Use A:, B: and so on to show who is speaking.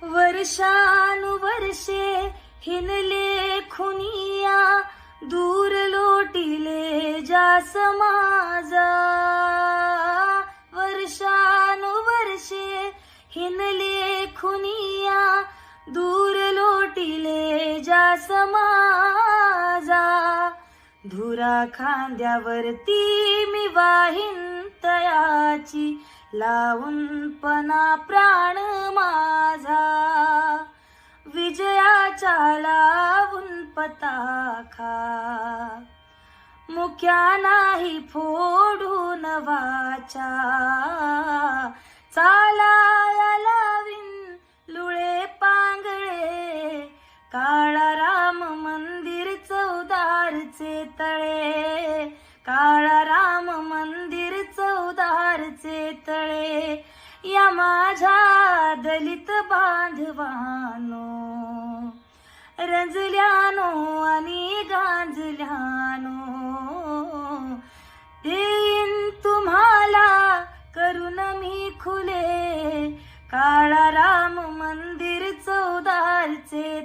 A: वर्षानुवर्षे हिनले खुनिया, दूर लोटिले जास माझा. वर्षानुवर्षे हिनले खुनिया, दूर लोटिले जास माझा. धुरा खांद्यावरती मी वाहीन तयाची, लावून पणा प्राण माझा. विजयाच्या लावून पताका, मुक्या नाही फोडून वाचा. चालाया लावीन लुळे पांगळे, काळा राम मंदिर चौदारचे तळे. काळा राम मंदिर चौदारचे तळे. या माझ्या दलित बांधवानो, रंजल्यानो आणि गांजल्यानो, देईन तुम्हाला करून मी खुले. काळा राम मंदिर चौदारचे